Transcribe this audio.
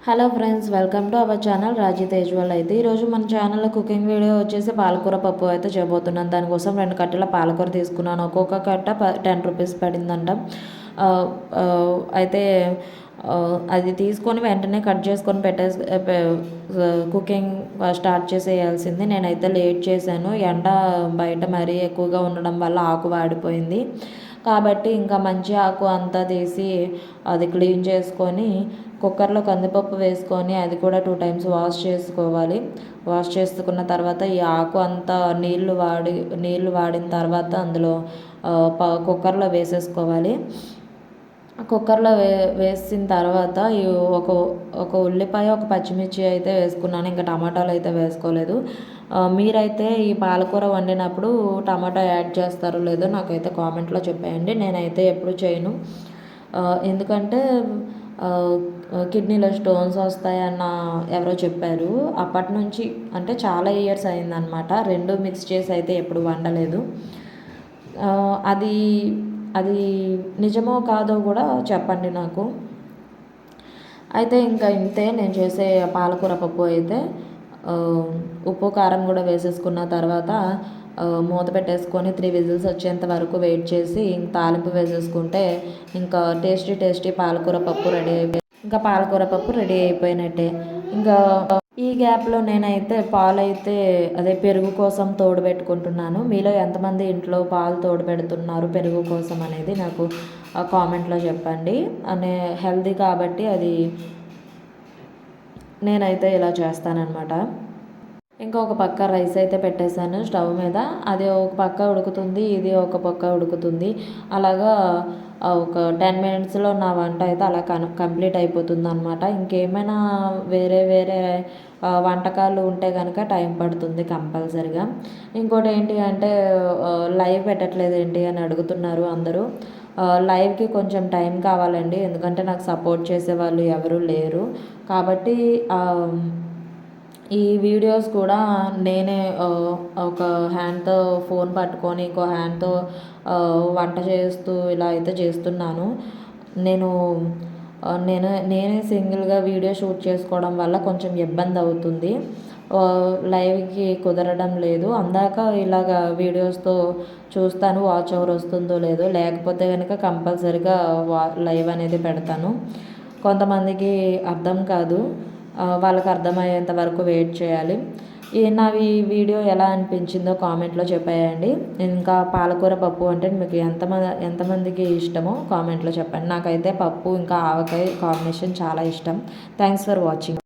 Hello friends, welcome to our channel Raji Tejwal. అయితే ఈరోజు మన ఛానల్లో కుకింగ్ వీడియో వచ్చేసి పాలకూర పప్పు అయితే చేయబోతున్నాను. దానికోసం 2 కట్టల పాలకూర తీసుకున్నాను. ఒక్కొక్క కట్ట 10 రూపీస్ పడిందంట. అయితే అది తీసుకొని వెంటనే కట్ చేసుకొని కుకింగ్ స్టార్ట్ చేసేయాల్సింది. నేనైతే లేట్ చేశాను. ఎండ బయట మరీ ఎక్కువగా ఉండడం వల్ల ఆకు వాడిపోయింది. కాబట్టి ఇంకా మంచి ఆకు అంతా తీసి అది క్లీన్ చేసుకొని కుక్కర్లో కందిపప్పు వేసుకొని అది కూడా 2 టైమ్స్ వాష్ చేసుకోవాలి. వాష్ చేసుకున్న తర్వాత ఈ ఆకు అంతా నీళ్లు వాడిన తర్వాత అందులో కుక్కర్లో వేసేసుకోవాలి. కుక్కర్లో వేసిన తర్వాత ఒక ఒక ఉల్లిపాయ, ఒక పచ్చిమిర్చి అయితే వేసుకున్నాను. ఇంకా టమాటాలు అయితే వేసుకోలేదు. మీరైతే ఈ పాలకూర వండినప్పుడు టమాటా యాడ్ చేస్తారో లేదో నాకైతే కామెంట్లో చెప్పేయండి. నేనైతే ఎప్పుడు చేయను. ఎందుకంటే కిడ్నీలో స్టోన్స్ వస్తాయన్న ఎవరో చెప్పారు. అప్పటి నుంచి అంటే చాలా ఇయర్స్ అయిందనమాట. 2 మిక్స్ చేసి అయితే ఎప్పుడు వండలేదు. అది అది నిజమో కాదో కూడా చెప్పండి నాకు. అయితే ఇంకా ఇంతే నేను చేసే పాలకూర పప్పు అయితే. ఉప్పు కారం కూడా వేసేసుకున్న తర్వాత మూత పెట్టేసుకొని 3 విజిల్స్ వచ్చేంత వరకు వెయిట్ చేసి తాలింపు వేసేసుకుంటే ఇంకా టేస్టీ పాలకూర పప్పు రెడీ అయిపోయింది. ఇంకా పాలకూర పప్పు రెడీ అయిపోయినట్టే. ఇంకా ఈ గ్యాప్లో నేనైతే పాలైతే పెరుగు కోసం తోడు పెట్టుకుంటున్నాను. మీలో ఎంతమంది ఇంట్లో పాలు తోడు పెడుతున్నారు పెరుగు కోసం అనేది నాకు కామెంట్లో చెప్పండి. హెల్దీ కాబట్టి అది నేనైతే ఇలా చేస్తానన్నమాట. ఇంకొక పక్క రైస్ అయితే పెట్టేశాను స్టవ్ మీద. అది ఒక పక్క ఉడుకుతుంది, ఇది ఒక పక్క ఉడుకుతుంది. అలాగా ఒక 10 మినిట్స్లో నా వంట అయితే అలా కంప్లీట్ అయిపోతుంది అనమాట. ఇంకేమైనా వేరే వంటకాలు ఉంటే కనుక టైం పడుతుంది కంపల్సరిగా. ఇంకోటి ఏంటి అంటే లైవ్ పెట్టట్లేదు ఏంటి అని అడుగుతున్నారు అందరూ. లైవ్కి కొంచెం టైం కావాలండి, ఎందుకంటే నాకు సపోర్ట్ చేసేవాళ్ళు ఎవరూ లేరు. కాబట్టి ఈ వీడియోస్ కూడా నేనే ఒక హ్యాండ్తో ఫోన్ పట్టుకొని ఇంకో హ్యాండ్తో వంట చేస్తూ ఇలా అయితే చేస్తున్నాను. నేనే సింగిల్గా వీడియో షూట్ చేసుకోవడం వల్ల కొంచెం ఇబ్బంది అవుతుంది. లైవ్కి కుదరడం లేదు. అందాక ఇలాగ వీడియోస్తో చూస్తాను వాచ్ ఓవర్ వస్తుందో లేదో. లేకపోతే కనుక కంపల్సరిగా లైవ్ అనేది పెడతాను. కొంతమందికి అర్థం కాదు, వాళ్ళకి అర్థమయ్యేంత వరకు వెయిట్ చేయాలి. నావి వీడియో ఎలా అనిపించిందో కామెంట్లో చెప్పేయండి. ఇంకా పాలకూర పప్పు అంటే మీకు ఎంతమందికి ఇష్టమో కామెంట్లో చెప్పండి. నాకైతే పప్పు ఇంకా ఆవకాయ కాంబినేషన్ చాలా ఇష్టం. Thanks for watching.